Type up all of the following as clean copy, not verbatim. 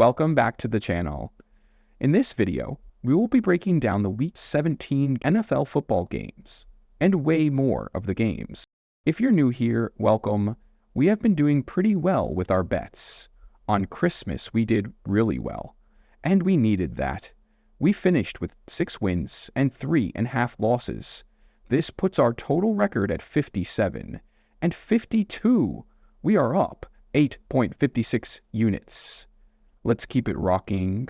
welcome back to the channel. In this video, we will be breaking down the Week 17 NFL football games, and way more of the games. If you're new here, welcome. We have been doing pretty well with our bets. On Christmas, we did really well, and we needed that. We finished with 6 wins and 3.5 losses. This puts our total record at 57, and 52. We are up 8.56 units. Let's keep it rocking.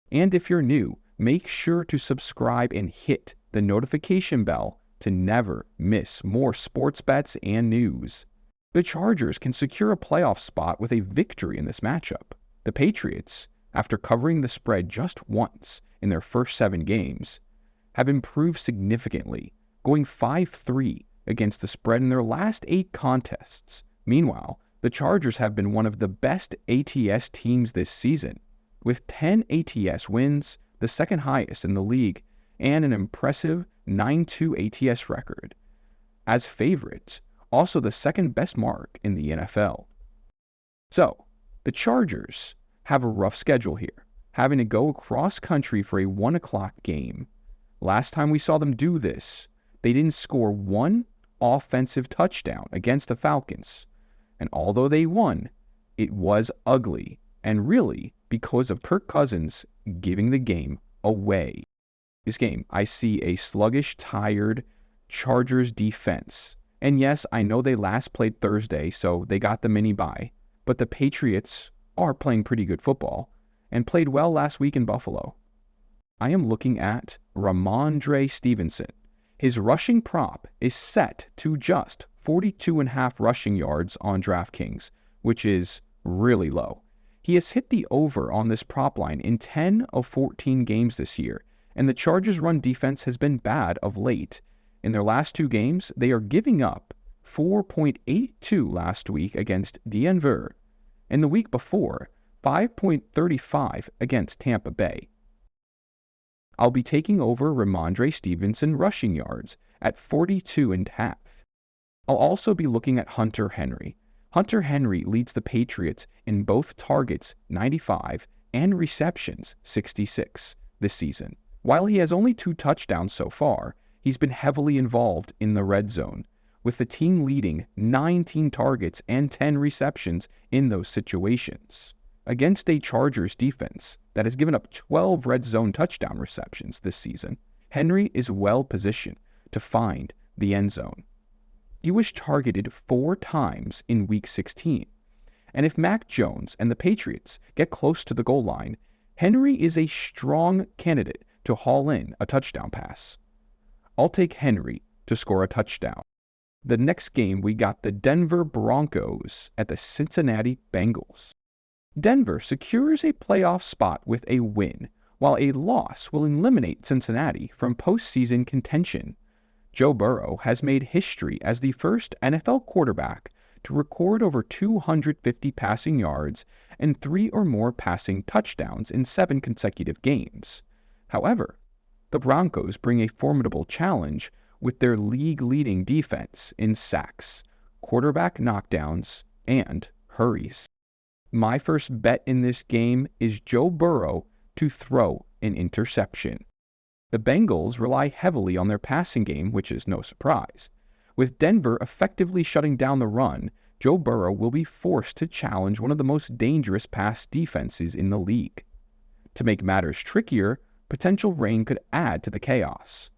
And if you're new, make sure to subscribe and hit the notification bell to never miss more sports bets and news. The Chargers can secure a playoff spot with a victory in this matchup. The Patriots, after covering the spread just once in their first 7 games, have improved significantly, going 5-3 against the spread in their last 8 contests. Meanwhile, the Chargers have been one of the best ATS teams this season, with 10 ATS wins, the second highest in the league, and an impressive 9-2 ATS record. As favorites, also the second best mark in the NFL. So, the Chargers have a rough schedule here, having to go across country for a 1 o'clock game. Last time we saw them do this, they didn't score 1 offensive touchdown against the Falcons. And although they won, it was ugly, and really because of Kirk Cousins giving the game away. This game, I see a sluggish, tired Chargers defense. And yes, I know they last played Thursday, so they got the mini bye, but the Patriots are playing pretty good football and played well last week in Buffalo. I am looking at Ramondre Stevenson. His rushing prop is set to just 42.5 rushing yards on DraftKings, which is really low. He has hit the over on this prop line in 10 of 14 games this year, and the Chargers' run defense has been bad of late. In their last 2 games, they are giving up 4.82 last week against Denver, and the week before, 5.35 against Tampa Bay. I'll be taking over Ramondre Stevenson rushing yards at 42.5. I'll also be looking at Hunter Henry. Hunter Henry leads the Patriots in both targets 95 and receptions 66 this season. While he has only 2 touchdowns so far, he's been heavily involved in the red zone, with the team leading 19 targets and 10 receptions in those situations. Against a Chargers defense that has given up 12 red zone touchdown receptions this season, Henry is well positioned to find the end zone. He was targeted 4 times in Week 16, and if Mac Jones and the Patriots get close to the goal line, Henry is a strong candidate to haul in a touchdown pass. I'll take Henry to score a touchdown. The next game, we got the Denver Broncos at the Cincinnati Bengals. Denver secures a playoff spot with a win, while a loss will eliminate Cincinnati from postseason contention. Joe Burrow has made history as the first NFL quarterback to record over 250 passing yards and 3 or more passing touchdowns in 7 consecutive games. However, the Broncos bring a formidable challenge with their league-leading defense in sacks, quarterback knockdowns, and hurries. My first bet in this game is Joe Burrow to throw an interception. The Bengals rely heavily on their passing game, which is no surprise. With Denver effectively shutting down the run, Joe Burrow will be forced to challenge one of the most dangerous pass defenses in the league. To make matters trickier, potential rain could add to the chaos.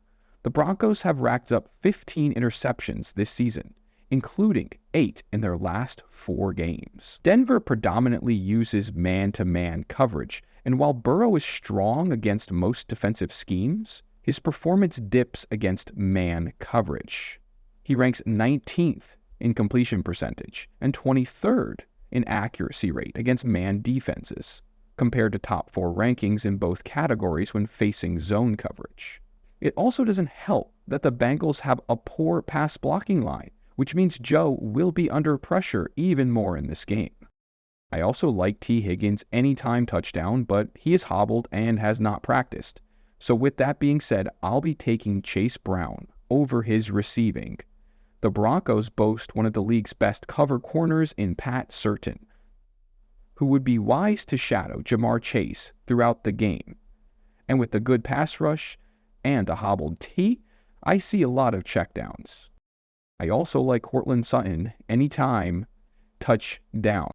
The Broncos have racked up 15 interceptions this season, including 8 in their last 4 games. Denver predominantly uses man-to-man coverage, and while Burrow is strong against most defensive schemes, his performance dips against man coverage. He ranks 19th in completion percentage and 23rd in accuracy rate against man defenses, compared to top 4 rankings in both categories when facing zone coverage. It also doesn't help that the Bengals have a poor pass blocking line, which means Joe will be under pressure even more in this game. I also like T. Higgins' anytime touchdown, but he is hobbled and has not practiced. So with that being said, I'll be taking Chase Brown over his receiving. The Broncos boast one of the league's best cover corners in Pat Sutton. who would be wise to shadow Jamar Chase throughout the game. And with the good pass rush and a hobbled T, I see a lot of checkdowns. I also like Courtland Sutton anytime touchdown.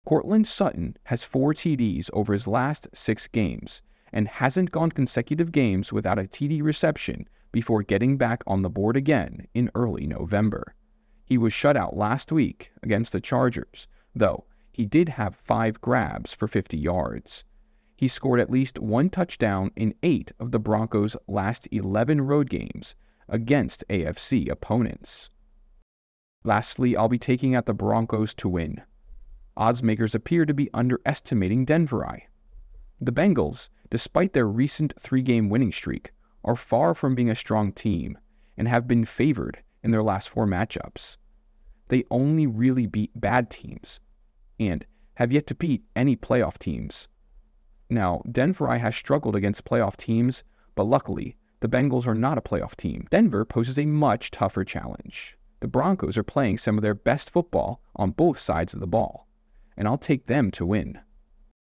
Courtland Sutton has 4 TDs over his last 6 games and hasn't gone consecutive games without a TD reception before getting back on the board again in early November. He was shut out last week against the Chargers, though he did have 5 grabs for 50 yards. He scored at least 1 touchdown in 8 of the Broncos' last 11 road games against AFC opponents. Lastly, I'll be taking out the Broncos to win. Odds makers appear to be underestimating Denver. The Bengals, despite their recent 3-game winning streak, are far from being a strong team and have been favored in their last 4 matchups. They only really beat bad teams and have yet to beat any playoff teams. Now, Denver has struggled against playoff teams, but luckily, the Bengals are not a playoff team. Denver poses a much tougher challenge. The Broncos are playing some of their best football on both sides of the ball, and I'll take them to win.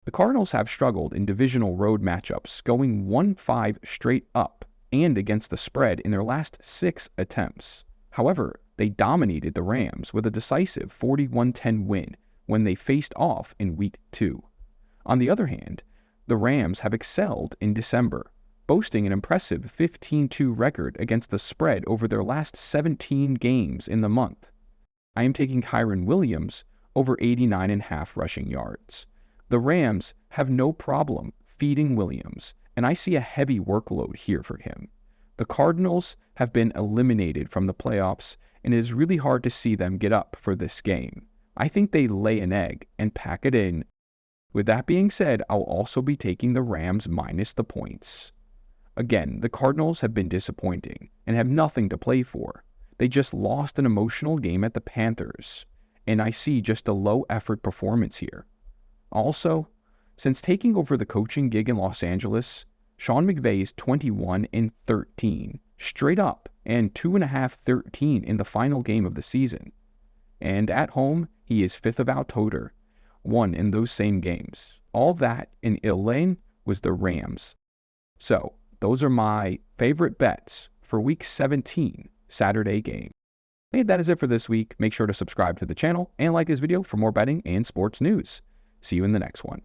The Cardinals have struggled in divisional road matchups, going 1-5 straight up and against the spread in their last 6 attempts. However, they dominated the Rams with a decisive 41-10 win when they faced off in Week 2. On the other hand, the Rams have excelled in December, boasting an impressive 15-2 record against the spread over their last 17 games in the month. I am taking Kyren Williams over 89.5 rushing yards. The Rams have no problem feeding Williams, and I see a heavy workload here for him. The Cardinals have been eliminated from the playoffs, and it is really hard to see them get up for this game. I think they lay an egg and pack it in. With that being said, I'll also be taking the Rams minus the points. Again, the Cardinals have been disappointing and have nothing to play for. They just lost an emotional game at the Panthers, and I see just a low-effort performance here. Also, since taking over the coaching gig in Los Angeles, Sean McVay is 21-13, straight up, and 2.5-13 in the final game of the season. And at home, he is 5th of our total, 1 in those same games. All that in Elaine was the Rams. So, those are my favorite bets for Week 17, Saturday game. And that is it for this week. Make sure to subscribe to the channel and like this video for more betting and sports news. See you in the next one.